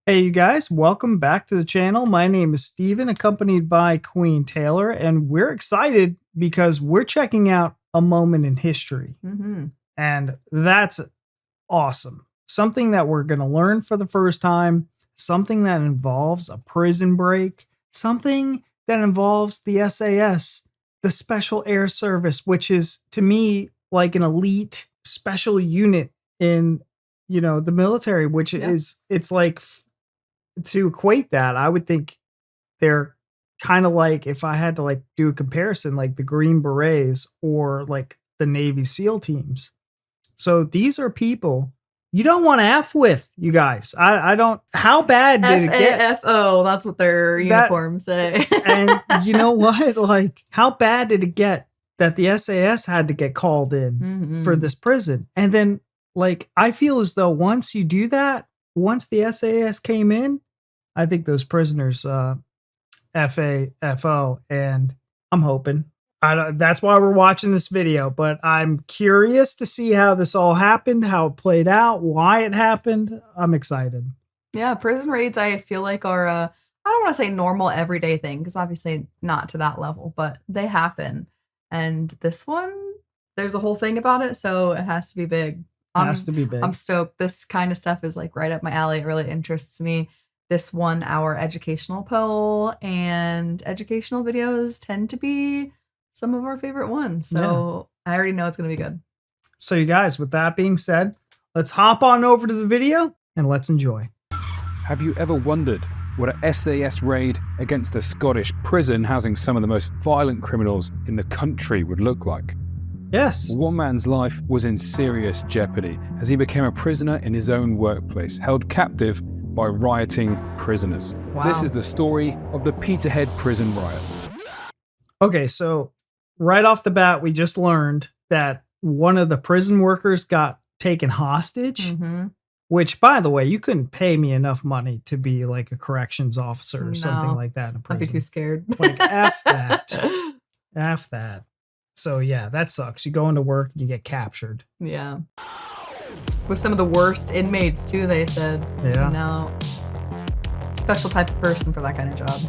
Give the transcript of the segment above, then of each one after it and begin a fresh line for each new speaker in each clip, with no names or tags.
Hey, you guys, welcome back to the channel. My name is Steven, accompanied by Queen Taylor, and we're excited because we're checking out a moment in history. And that's awesome. Something that we're going to learn for the first time, something that involves a prison break, something that involves the SAS, the Special Air Service, which is to me like an elite special unit in, the military, which it's like to equate that, I would think they're kind of like, if I had to like do a comparison, like the Green Berets or like the Navy SEAL teams. So these are people you don't want to F with, you guys. I don't. How bad did it get?
FAFO, that's what their uniforms say.
And you know what? Like, how bad did it get that the SAS had to get called in for this prison? And then, like, I feel as though once you do that, once the SAS came in, I think those prisoners FAFO, and I'm hoping. That's why we're watching this video, but I'm curious to see how this all happened, how it played out, why it happened. I'm excited.
Yeah, prison raids I feel like are I don't want to say normal everyday thing, because obviously not to that level, but they happen. And this one, there's a whole thing about it, so it has to be big.
Has to be big.
I'm stoked. This kind of stuff is like right up my alley. It really interests me. This won our educational poll, and educational videos tend to be some of our favorite ones. So I already know it's going to be good.
So you guys, with that being said, let's hop on over to the video and let's enjoy.
Have you ever wondered what a SAS raid against a Scottish prison housing some of the most violent criminals in the country would look like?
Yes.
One man's life was in serious jeopardy as he became a prisoner in his own workplace, held captive by rioting prisoners.
Wow.
This is the story of the Peterhead Prison riot.
Okay, so right off the bat, we just learned that one of the prison workers got taken hostage, which, by the way, you couldn't pay me enough money to be like a corrections officer or something like that in a prison.
I'd be too scared.
Like, F that. F that. So yeah, that sucks. You go into work, you get captured.
Yeah. With some of the worst inmates too, they said.
Yeah.
No. Special type of person for that kind of job.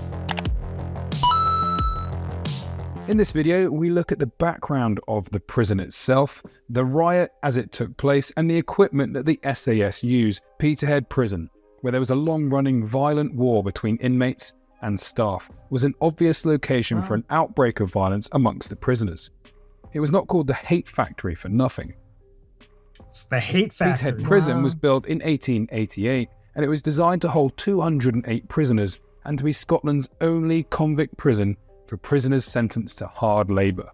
In this video, we look at the background of the prison itself, the riot as it took place, and the equipment that the SAS used. Peterhead Prison, where there was a long-running violent war between inmates and staff, was an obvious location for an outbreak of violence amongst the prisoners. It was not called the Hate Factory for nothing.
It's the Hate Factory.
Peterhead Prison was built in 1888, and it was designed to hold 208 prisoners and to be Scotland's only convict prison for prisoners sentenced to hard labour.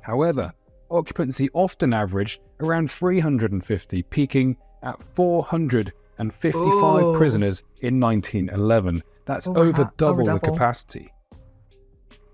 However, occupancy often averaged around 350, peaking at 455 prisoners in 1911. That's over double the capacity.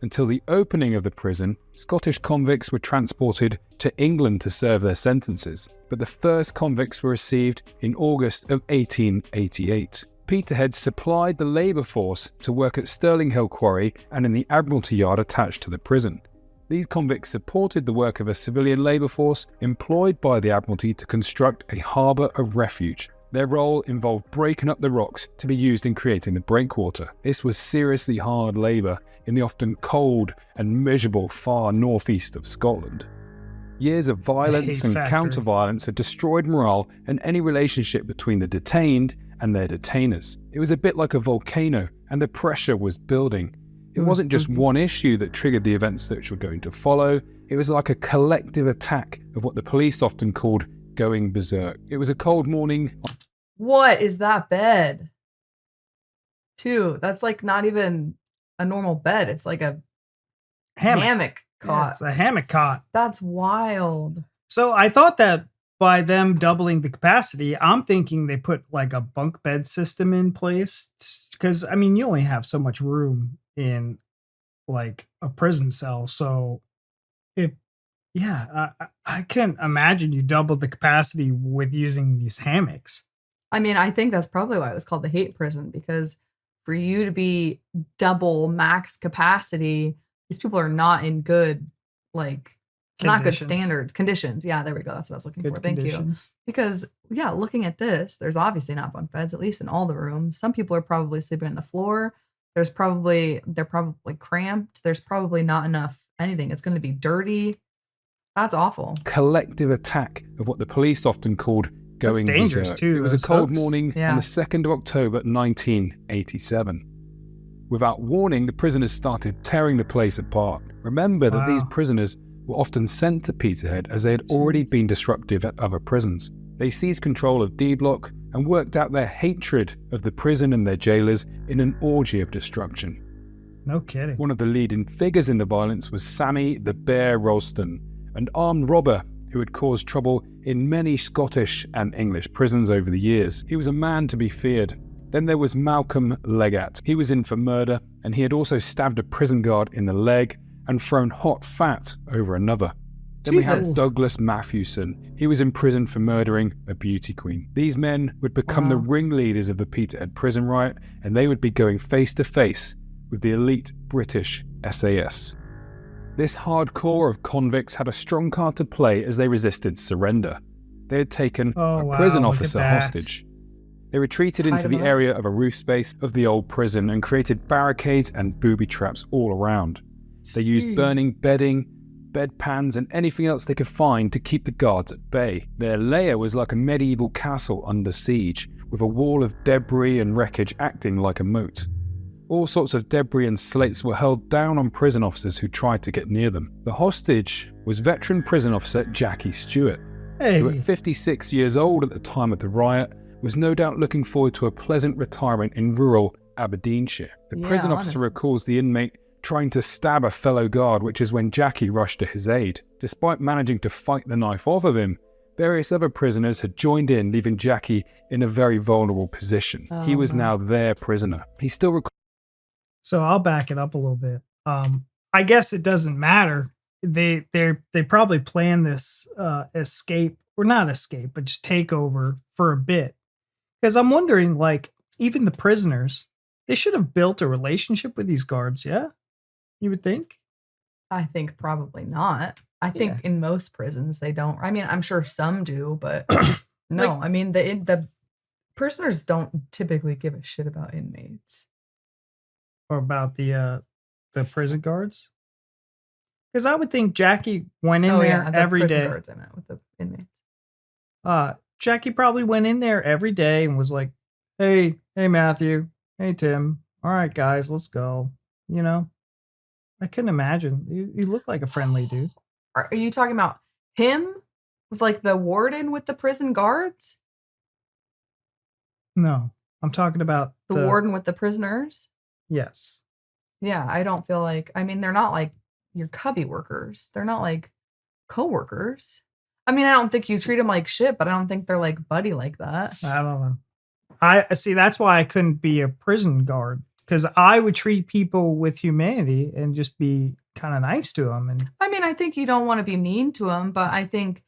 Until the opening of the prison, Scottish convicts were transported to England to serve their sentences, but the first convicts were received in August of 1888. Peterhead supplied the labour force to work at Stirling Hill Quarry and in the Admiralty Yard attached to the prison. These convicts supported the work of a civilian labour force employed by the Admiralty to construct a harbour of refuge. Their role involved breaking up the rocks to be used in creating the breakwater. This was seriously hard labour in the often cold and miserable far northeast of Scotland. Years of violence and counter-violence had destroyed morale and any relationship between the detained and their detainers. It was a bit like a volcano, and the pressure was building. It wasn't just one issue that triggered the events that were going to follow. It was like a collective attack of what the police often called going berserk. It was a cold morning.
What is that bed? That's like not even a normal bed. It's like a hammock cot.
Yeah, it's a hammock cot.
That's wild.
So I thought that by them doubling the capacity, I'm thinking they put like a bunk bed system in place, because I mean, you only have so much room in like a prison cell. So I can't imagine you doubled the capacity with using these hammocks.
I mean, I think that's probably why it was called the Hate Prison, because for you to be double max capacity, these people are not in good like not good standards, conditions. Yeah, there we go. That's what I was looking for. Thank you. Because yeah, looking at this, there's obviously not bunk beds, at least in all the rooms. Some people are probably sleeping on the floor. They're probably cramped. There's probably not enough anything. It's going to be dirty. That's awful.
Collective attack of what the police often called going berserk.
Too,
it was a cold morning on the 2nd of October 1987. Without warning, the prisoners started tearing the place apart. Remember that these prisoners were often sent to Peterhead as they had already been disruptive at other prisons. They seized control of D Block and worked out their hatred of the prison and their jailers in an orgy of destruction.
No kidding.
One of the leading figures in the violence was Sammy the Bear Ralston, an armed robber who had caused trouble in many Scottish and English prisons over the years. He was a man to be feared. Then there was Malcolm Leggett. He was in for murder, and he had also stabbed a prison guard in the leg and thrown hot fat over another. Then we had Douglas Matthewson. He was in prison for murdering a beauty queen. These men would become the ringleaders of the Peterhead Prison riot, and they would be going face to face with the elite British SAS. This hardcore of convicts had a strong card to play as they resisted surrender. They had taken a prison officer hostage. They retreated into the area of a roof space of the old prison and created barricades and booby traps all around. They used burning bedding, bedpans, and anything else they could find to keep the guards at bay. Their lair was like a medieval castle under siege, with a wall of debris and wreckage acting like a moat. All sorts of debris and slates were hurled down on prison officers who tried to get near them. The hostage was veteran prison officer Jackie Stewart, who at 56 years old at the time of the riot, was no doubt looking forward to a pleasant retirement in rural Aberdeenshire. The prison officer recalls the inmate trying to stab a fellow guard, which is when Jackie rushed to his aid. Despite managing to fight the knife off of him, various other prisoners had joined in, leaving Jackie in a very vulnerable position. He was now their prisoner. He still recalls.
So I'll back it up a little bit. I guess it doesn't matter. They probably planned this escape, or not escape, but just take over for a bit. Because I'm wondering, like, even the prisoners, they should have built a relationship with these guards, yeah? You would think?
I think probably not. I think in most prisons they don't. I mean, I'm sure some do, but no. Like, I mean, the prisoners don't typically give a shit about inmates.
Or about the prison guards? Because I would think Jackie went in there every day.
Guards I meant with the inmates.
Jackie probably went in there every day and was like, hey Matthew, hey Tim, all right guys, let's go. You know, I couldn't imagine. You look like a friendly dude.
Are you talking about him with like the warden with the prison guards?
No, I'm talking about
the warden with the prisoners.
Yes.
Yeah, I don't feel like, I mean, they're not like your cubby workers. They're not like co-workers. I mean, I don't think you treat them like shit, but I don't think they're like buddy like that.
I don't know. I see. That's why I couldn't be a prison guard, because I would treat people with humanity and just be kind of nice to them. And
I mean, I think you don't want to be mean to them, but I think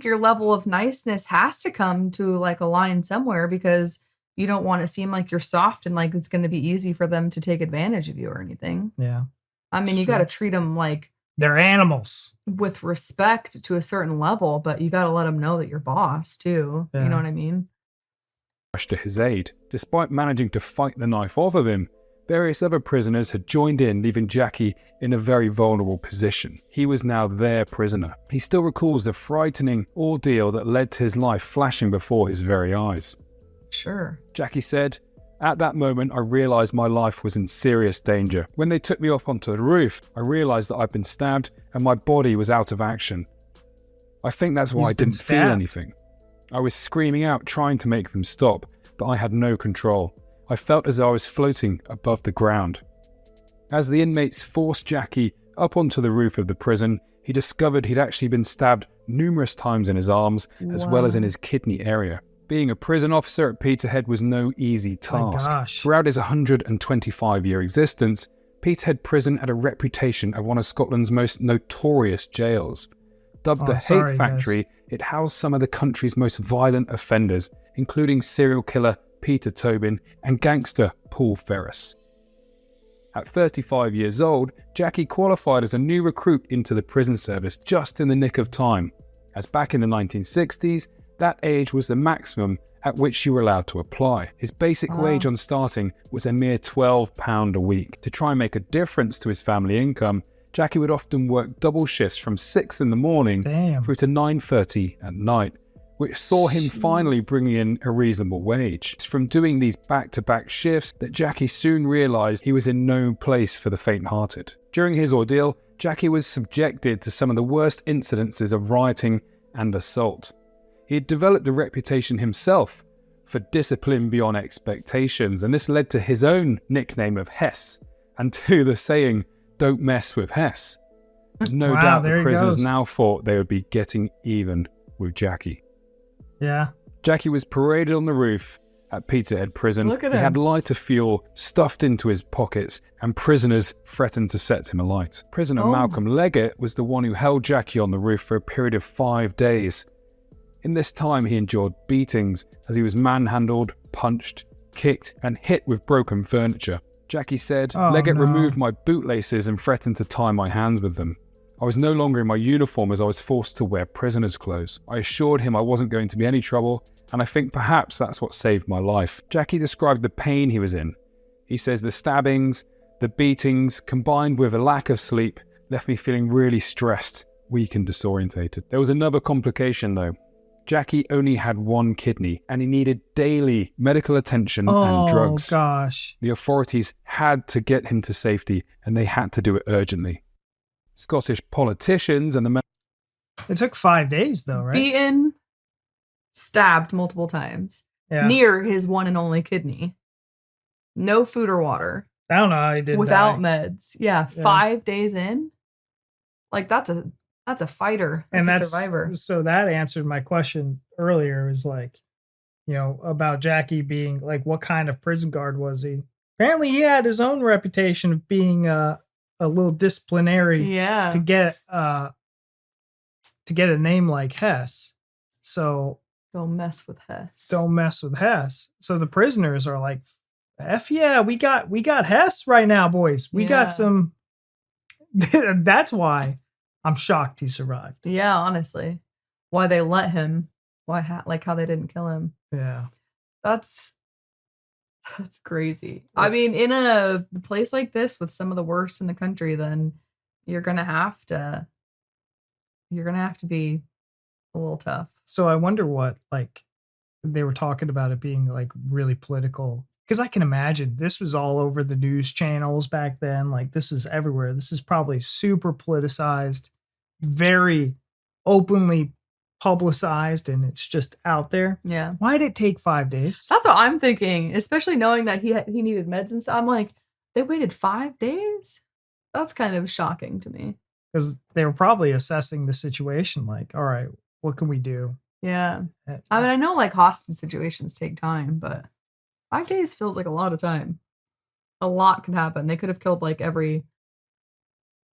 your level of niceness has to come to like a line somewhere, because you don't want to seem like you're soft and like it's going to be easy for them to take advantage of you or anything.
Yeah.
I mean, you got to treat them like
they're animals
with respect to a certain level, but you got to let them know that you're boss too. Yeah. You know what I mean?
Rushed to his aid. Despite managing to fight the knife off of him, various other prisoners had joined in, leaving Jackie in a very vulnerable position. He was now their prisoner. He still recalls the frightening ordeal that led to his life flashing before his very eyes.
Sure.
Jackie said, "At that moment, I realized my life was in serious danger. When they took me up onto the roof, I realized that I'd been stabbed and my body was out of action. I think that's why I didn't feel anything. I was screaming out, trying to make them stop, but I had no control. I felt as though I was floating above the ground." As the inmates forced Jackie up onto the roof of the prison, he discovered he'd actually been stabbed numerous times in his arms, as well as in his kidney area. Being a prison officer at Peterhead was no easy task. Throughout his 125-year existence, Peterhead Prison had a reputation as one of Scotland's most notorious jails. Dubbed the Hate Factory, it housed some of the country's most violent offenders, including serial killer Peter Tobin and gangster Paul Ferris. At 35 years old, Jackie qualified as a new recruit into the prison service just in the nick of time, as back in the 1960s, that age was the maximum at which you were allowed to apply. His basic wage on starting was a mere £12 a week. To try and make a difference to his family income, Jackie would often work double shifts from 6 in the morning through to 9:30 at night, which saw him finally bringing in a reasonable wage. It's from doing these back-to-back shifts that Jackie soon realised he was in no place for the faint-hearted. During his ordeal, Jackie was subjected to some of the worst incidences of rioting and assault. He had developed a reputation himself for discipline beyond expectations, and this led to his own nickname of Hess, and to the saying, "Don't mess with Hess." No doubt the prisoners now thought they would be getting even with Jackie.
Yeah.
Jackie was paraded on the roof at Peterhead Prison.
Look at
He
him.
had lighter fuel stuffed into his pockets, and prisoners threatened to set him alight. Prisoner Malcolm Leggett was the one who held Jackie on the roof for a period of 5 days. In this time, he endured beatings as he was manhandled, punched, kicked, and hit with broken furniture. Jackie said, Leggett removed my bootlaces and threatened to tie my hands with them. I was no longer in my uniform as I was forced to wear prisoner's clothes. I assured him I wasn't going to be any trouble, and I think perhaps that's what saved my life. Jackie described the pain he was in. He says the stabbings, the beatings, combined with a lack of sleep, left me feeling really stressed, weak and disorientated. There was another complication though. Jackie only had one kidney, and he needed daily medical attention and drugs.
Oh gosh.
The authorities had to get him to safety, and they had to do it urgently. Scottish politicians and the...
It took 5 days though, right?
Beaten, stabbed multiple times, near his one and only kidney. No food or water.
I don't know how he did
without meds. Yeah, 5 days in. Like that's a fighter. That's a survivor.
So that answered my question earlier, is like, you know, about Jackie being like, what kind of prison guard was he? Apparently he had his own reputation of being a little disciplinary to get a name like Hess. So
don't mess with Hess.
Don't mess with Hess. So the prisoners are like, F yeah, we got Hess right now, boys. We got some. That's why I'm shocked he survived.
Yeah, honestly. Why they let him. Like how they didn't kill him.
Yeah.
That's crazy. I mean, in a place like this with some of the worst in the country, then you're gonna have to be a little tough.
So I wonder what, like, they were talking about it being like really political, because I can imagine this was all over the news channels back then. Like, this is everywhere. This is probably super politicized, very openly publicized, and it's just out there.
Yeah.
Why did it take 5 days?
That's what I'm thinking, especially knowing that he needed meds and stuff. I'm like, they waited 5 days? That's kind of shocking to me.
Because they were probably assessing the situation like, all right, what can we do?
Yeah. I mean, I know like hostage situations take time, but 5 days feels like a lot of time. A lot could happen. They could have killed like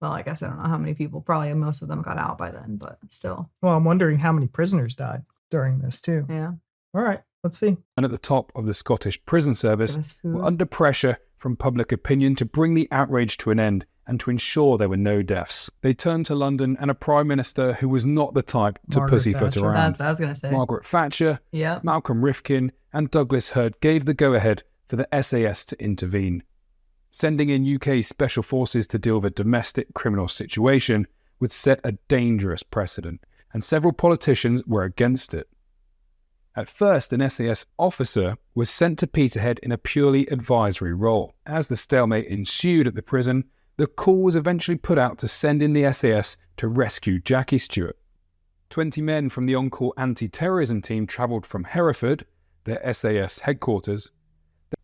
well, I guess I don't know how many people. Probably most of them got out by then, but still.
Well, I'm wondering how many prisoners died during this too.
Yeah.
All right, let's see.
And at the top of the Scottish prison service were under pressure from public opinion to bring the outrage to an end and to ensure there were no deaths. They turned to London and a Prime Minister who was not the type to pussyfoot around.
That's what I was going to say.
Margaret Thatcher, Malcolm Rifkin, and Douglas Hurd gave the go-ahead for the SAS to intervene. Sending in UK special forces to deal with a domestic criminal situation would set a dangerous precedent, and several politicians were against it. At first, an SAS officer was sent to Peterhead in a purely advisory role. As the stalemate ensued at the prison, the call was eventually put out to send in the SAS to rescue Jackie Stewart. 20 men from the on-call anti-terrorism team travelled from Hereford, their SAS headquarters.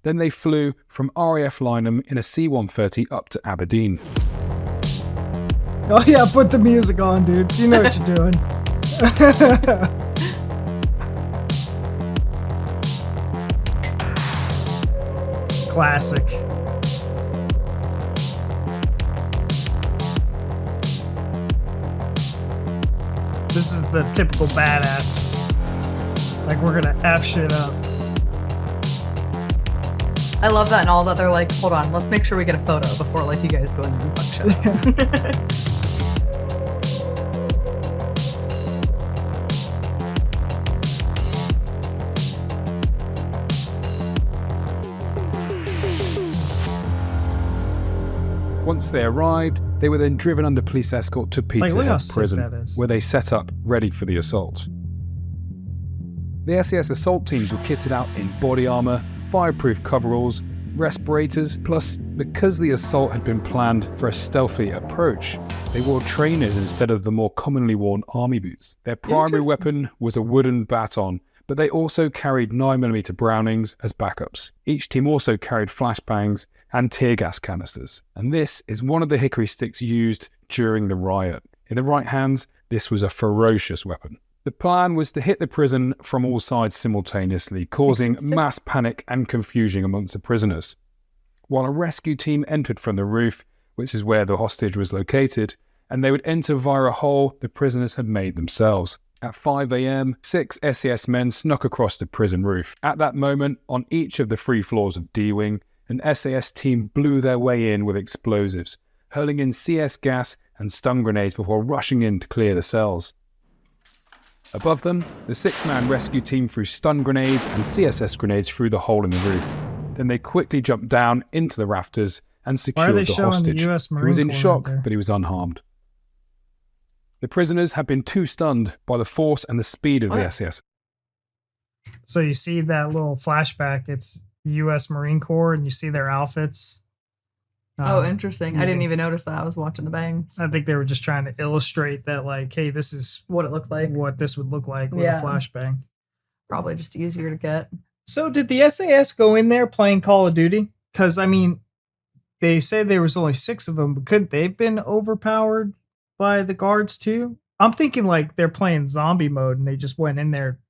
Then they flew from RAF Lynham in a C-130 up to Aberdeen.
Oh yeah, put the music on, dudes. You know what you're doing. Classic. This is the typical badass. Like, we're gonna F shit up.
I love that and all that. They're like, hold on, let's make sure we get a photo before like you guys go in there and fuck shit up.
Once they arrived, they were then driven under police escort to Peterhead Prison, where they set up ready for the assault. The SAS assault teams were kitted out in body armour, fireproof coveralls, respirators, plus, because the assault had been planned for a stealthy approach, they wore trainers instead of the more commonly worn army boots. Their primary weapon was a wooden baton, but they also carried 9mm Brownings as backups. Each team also carried flashbangs and tear gas canisters, and this is one of the hickory sticks used during the riot. In the right hands, this was a ferocious weapon. The plan was to hit the prison from all sides simultaneously, causing mass panic and confusion amongst the prisoners. While a rescue team entered from the roof, which is where the hostage was located, and they would enter via a hole the prisoners had made themselves. At 5 a.m, 6 SAS men snuck across the prison roof. At that moment, on each of the 3 floors of D-Wing, an SAS team blew their way in with explosives, hurling in CS gas and stun grenades before rushing in to clear the cells. Above them, the 6-man rescue team threw stun grenades and CSS grenades through the hole in the roof. Then they quickly jumped down into the rafters and secured the hostage, who was in shock, but he was unharmed. The prisoners had been too stunned by the force and the speed of the SAS.
So you see that little flashback, it's U.S. Marine Corps, and you see their outfits.
Oh, interesting. I didn't even notice that. I was watching the bangs.
I think they were just trying to illustrate that, like, hey, this is
what it looked like.
What this would look like with a flashbang.
Probably just easier to get.
So did the SAS go in there playing Call of Duty? Because, I mean, they said there was only 6 of them, but couldn't they have been overpowered by the guards too? I'm thinking like they're playing zombie mode and they just went in there.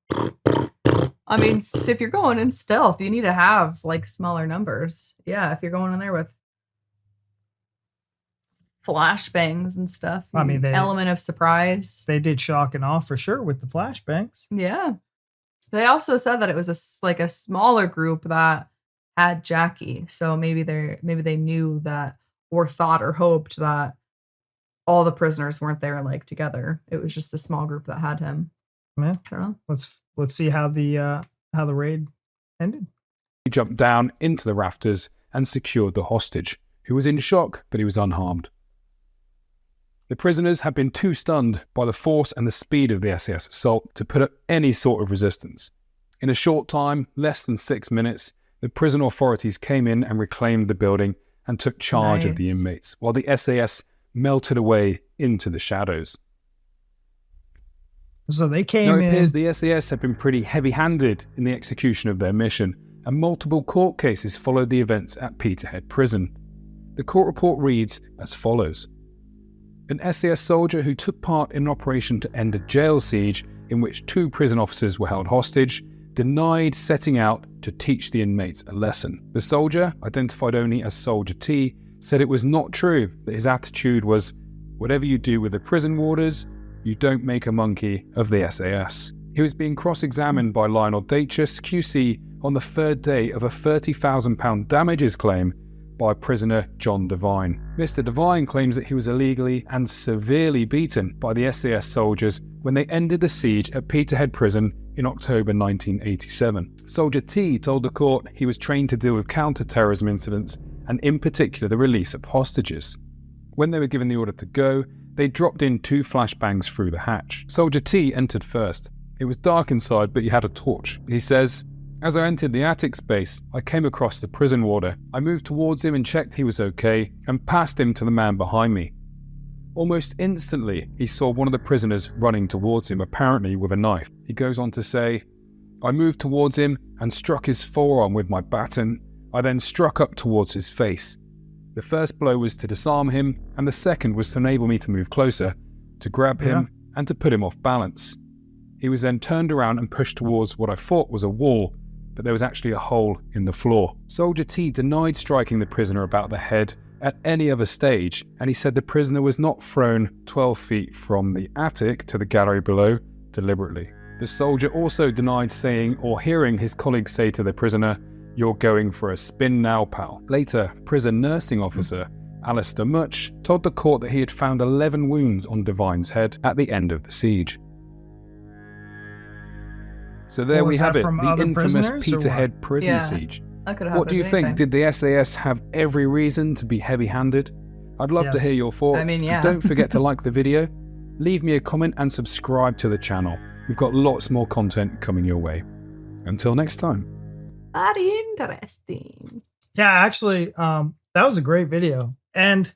I mean, if you're going in stealth, you need to have like smaller numbers. Yeah, if you're going in there with flashbangs and stuff,
I mean,
element of surprise.
They did shock and awe for sure with the flashbangs.
Yeah. They also said that it was a smaller group that had Jackie. So maybe they knew that, or thought or hoped that all the prisoners weren't there like together. It was just the small group that had him.
Yeah. I don't know. Let's see how the raid ended.
He jumped down into the rafters and secured the hostage, who was in shock, but he was unharmed. The prisoners had been too stunned by the force and the speed of the SAS assault to put up any sort of resistance. In a short time, less than 6 minutes, the prison authorities came in and reclaimed the building and took charge of the inmates, while the SAS melted away into the shadows.
So they came in.
It appears the SAS had been pretty heavy-handed in the execution of their mission, and multiple court cases followed the events at Peterhead Prison. The court report reads as follows. An SAS soldier who took part in an operation to end a jail siege in which 2 prison officers were held hostage denied setting out to teach the inmates a lesson. The soldier, identified only as Soldier T, said it was not true, that his attitude was, whatever you do with the prison warders, you don't make a monkey of the SAS. He was being cross-examined by Lionel Dachus, QC, on the 3rd day of a £30,000 damages claim by prisoner John Devine. Mr. Devine claims that he was illegally and severely beaten by the SAS soldiers when they ended the siege at Peterhead Prison in October 1987. Soldier T told the court he was trained to deal with counter-terrorism incidents and in particular the release of hostages. When they were given the order to go, they dropped in 2 flashbangs through the hatch. Soldier T entered first. It was dark inside, but he had a torch. He says, as I entered the attic space, I came across the prison warder. I moved towards him and checked he was okay, and passed him to the man behind me. Almost instantly, he saw one of the prisoners running towards him, apparently with a knife. He goes on to say, I moved towards him and struck his forearm with my baton. I then struck up towards his face. The first blow was to disarm him, and the second was to enable me to move closer, to grab him, and to put him off balance. He was then turned around and pushed towards what I thought was a wall, but there was actually a hole in the floor. Soldier T denied striking the prisoner about the head at any other stage, and he said the prisoner was not thrown 12 feet from the attic to the gallery below deliberately. The soldier also denied saying or hearing his colleagues say to the prisoner, "You're going for a spin now, pal." Later, prison nursing officer Alistair Much told the court that he had found 11 wounds on Devine's head at the end of the siege. So there we have it, the infamous Peterhead Prison siege. What do you think? Did the SAS have every reason to be heavy-handed? I'd love to hear your thoughts.
I mean, yeah.
Don't forget to like the video, leave me a comment and subscribe to the channel. We've got lots more content coming your way. Until next time.
Very interesting.
Yeah, actually, that was a great video. And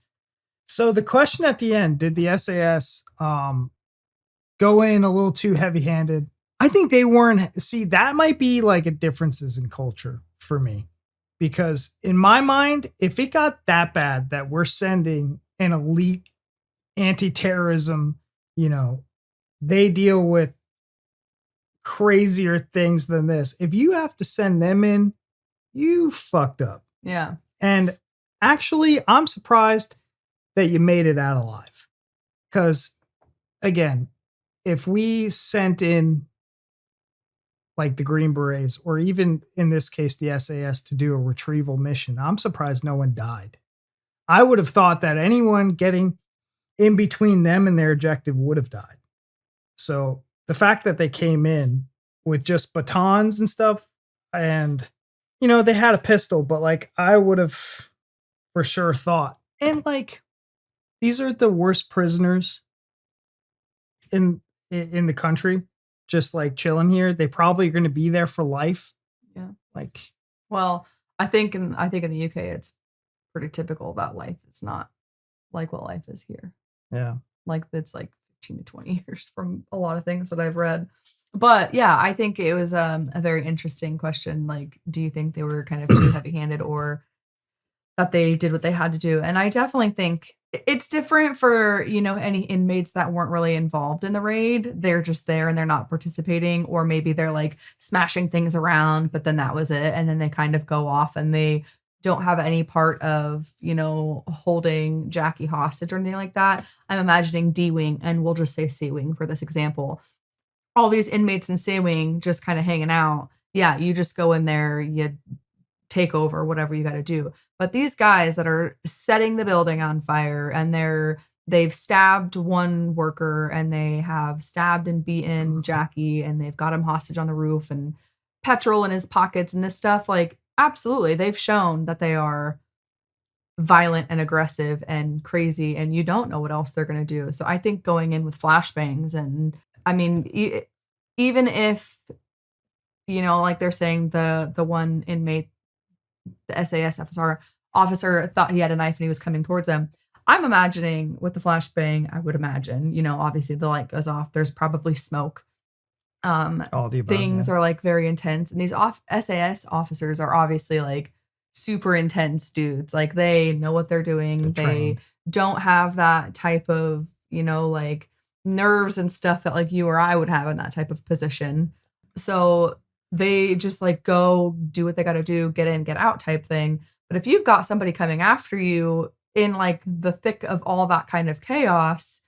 so the question at the end, did the SAS go in a little too heavy-handed? I think they weren't. See, that might be like a differences in culture for me. Because in my mind, if it got that bad that we're sending an elite anti-terrorism, they deal with crazier things than this. If you have to send them in, you fucked up.
Yeah.
And actually, I'm surprised that you made it out alive. Because, again, if we sent in like the Green Berets, or even in this case, the SAS to do a retrieval mission, I'm surprised no one died. I would have thought that anyone getting in between them and their objective would have died. So the fact that they came in with just batons and stuff, and, they had a pistol, but like I would have for sure thought, and like, these are the worst prisoners in the country. Just like chilling here, they probably are going to be there for life.
Yeah.
Like,
well, I think in the UK it's pretty typical about life. It's not like what life is here.
Yeah.
Like it's like 15 to 20 years from a lot of things that I've read. But yeah, I think it was a very interesting question. Like, do you think they were kind of too heavy-handed, or that they did what they had to do? And I definitely think it's different for, any inmates that weren't really involved in the raid. They're just there and they're not participating, or maybe they're like smashing things around, but then that was it. And then they kind of go off and they don't have any part of, holding Jackie hostage or anything like that. I'm imagining D-Wing, and we'll just say C-Wing for this example. All these inmates in C-Wing just kind of hanging out. Yeah, you just go in there, you take over, whatever you got to do. But these guys that are setting the building on fire, and they've stabbed one worker, and they have stabbed and beaten Jackie, and they've got him hostage on the roof, and petrol in his pockets and this stuff. Like, absolutely, they've shown that they are violent and aggressive and crazy, and you don't know what else they're going to do. So I think going in with flashbangs, and I mean, even if, like they're saying the one inmate, the SAS officer thought he had a knife and he was coming towards him. I'm imagining with the flashbang, I would imagine, obviously the light goes off. There's probably smoke.
All the above,
things are like very intense. And these SAS officers are obviously like super intense dudes. Like they know what they're doing. They don't have that type of, like nerves and stuff that like you or I would have in that type of position. So they just like go do what they got to do, get in, get out type thing. But if you've got somebody coming after you in like the thick of all that kind of chaos,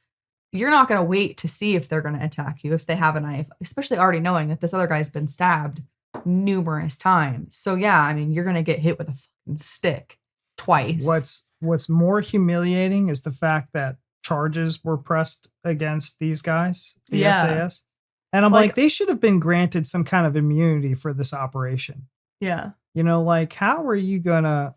you're not going to wait to see if they're going to attack you if they have a knife, especially already knowing that this other guy's been stabbed numerous times. So yeah, I mean, you're going to get hit with a fucking stick twice.
What's more humiliating is the fact that charges were pressed against these guys, the SAS. And I'm like, they should have been granted some kind of immunity for this operation.
Yeah.
Like, how are you gonna?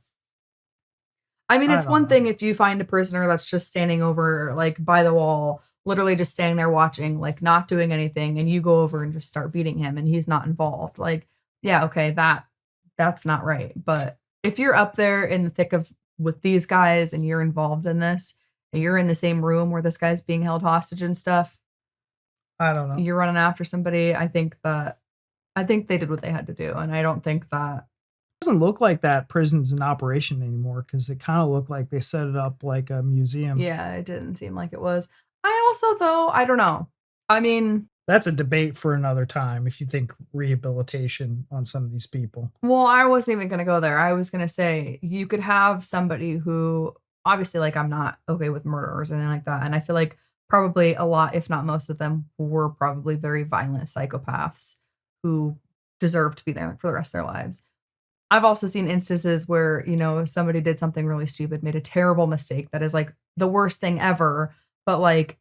I mean, it's one thing if you find a prisoner that's just standing over, like, by the wall, literally just standing there watching, like, not doing anything, and you go over and just start beating him, and he's not involved. Like, yeah, okay, that's not right. But if you're up there in the thick of with these guys, and you're involved in this, and you're in the same room where this guy's being held hostage and stuff,
I don't know.
You're running after somebody. I think they did what they had to do. And I don't think that.
It doesn't look like that prison's in operation anymore, because it kind of looked like they set it up like a museum.
Yeah, it didn't seem like it was. I also, though, I don't know. I mean,
that's a debate for another time if you think rehabilitation on some of these people.
Well, I wasn't even going to go there. I was going to say you could have somebody who, obviously, like, I'm not okay with murderers and anything like that. And I feel like probably a lot, if not most of them, were probably very violent psychopaths who deserve to be there for the rest of their lives. I've also seen instances where, you know, somebody did something really stupid, made a terrible mistake that is like the worst thing ever, but like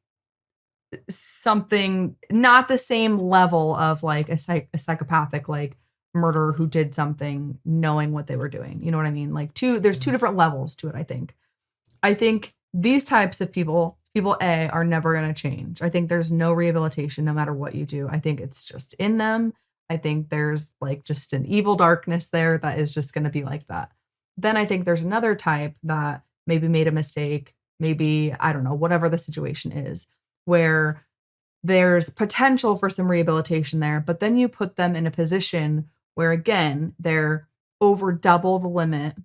something not the same level of like a psychopathic like murderer who did something knowing what they were doing. You know what I mean? Like there's two different levels to it, I think. I think these types of people A, are never going to change. I think there's no rehabilitation no matter what you do. I think it's just in them. I think there's like just an evil darkness there that is just going to be like that. Then I think there's another type that maybe made a mistake, maybe, I don't know, whatever the situation is, where there's potential for some rehabilitation there, but then you put them in a position where, again, they're over double the limit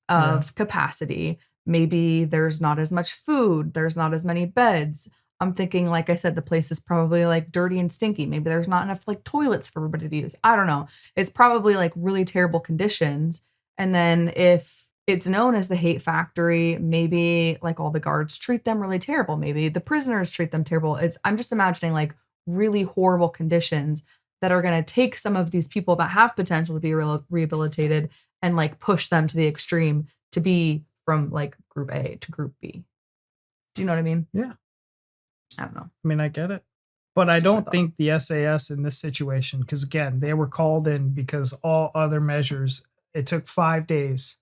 of capacity. Maybe there's not as much food, there's not as many beds. I'm thinking, like I said, the place is probably like dirty and stinky. Maybe there's not enough like toilets for everybody to use. I don't know. It's probably like really terrible conditions. And then if it's known as the hate factory, maybe like all the guards treat them really terrible. Maybe the prisoners treat them terrible. I'm just imagining like really horrible conditions that are going to take some of these people that have potential to be rehabilitated and like push them to the extreme to be from like group A to group B. Do you know what I mean?
Yeah.
I don't know.
I mean, I get it. But I don't think the SAS in this situation, because again, they were called in because all other measures, it took 5 days.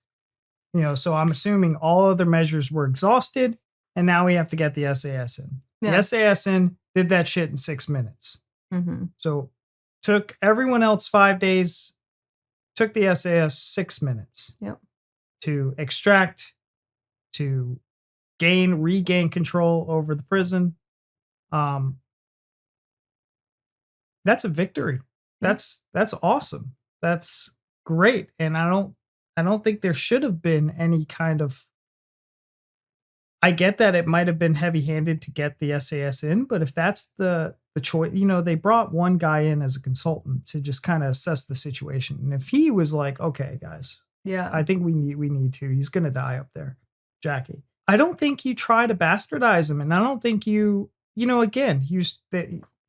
You know, so I'm assuming all other measures were exhausted, and now we have to get the SAS in. Yeah. The SAS in did that shit in 6 minutes.
Mm-hmm.
So took everyone else 5 days, took the SAS 6 minutes.
Yep.
To extract, to regain control over the prison. That's a victory. That's awesome. That's great. And I don't think there should have been any kind of, I get that it might have been heavy-handed to get the SAS in, but if that's the choice, you know, they brought one guy in as a consultant to just kind of assess the situation. And if he was like, okay, guys,
yeah,
I think we need to, he's going to die up there, Jackie. I don't think you try to bastardize him. And I don't think you know, again,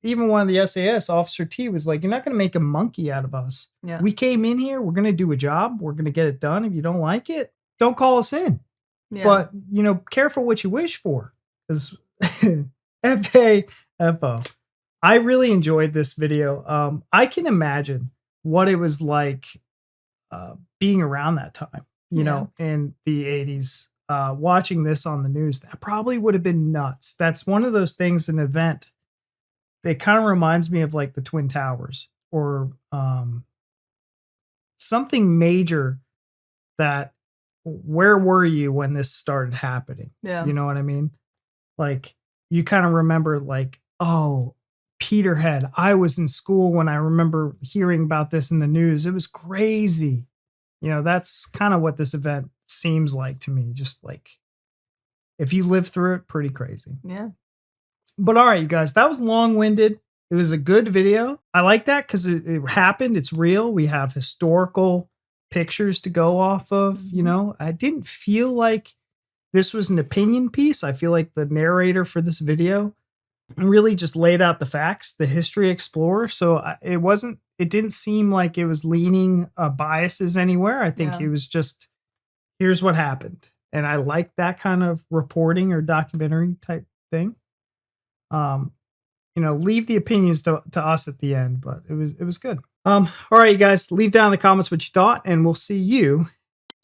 even one of the SAS, Officer T, was like, you're not going to make a monkey out of us.
Yeah.
We came in here. We're going to do a job. We're going to get it done. If you don't like it, don't call us in. Yeah. But, you know, careful what you wish for. Because FAFO. I really enjoyed this video. I can imagine what it was like being around that time, you know, in the 80s. Watching this on the news, that probably would have been nuts. That's one of those things, an event that kind of reminds me of like the Twin Towers or something major that, where were you when this started happening?
Yeah.
You know what I mean? Like you kind of remember like, oh, Peterhead. I was in school when I remember hearing about this in the news. It was crazy. You know, that's kind of what this event seems like to me. Just like, if you live through it, pretty crazy.
Yeah.
But all right, you guys, that was long-winded. It was a good video. I like that because it happened. It's real. We have historical pictures to go off of. You know, I didn't feel like this was an opinion piece. I feel like the narrator for this video really just laid out the facts, the history explorer. So it didn't seem like it was leaning biases anywhere. I think it was just, here's what happened. And I like that kind of reporting or documentary type thing. You know, leave the opinions to us at the end, but it was good. All right, you guys, leave down in the comments what you thought, and we'll see you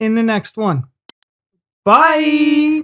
in the next one. Bye.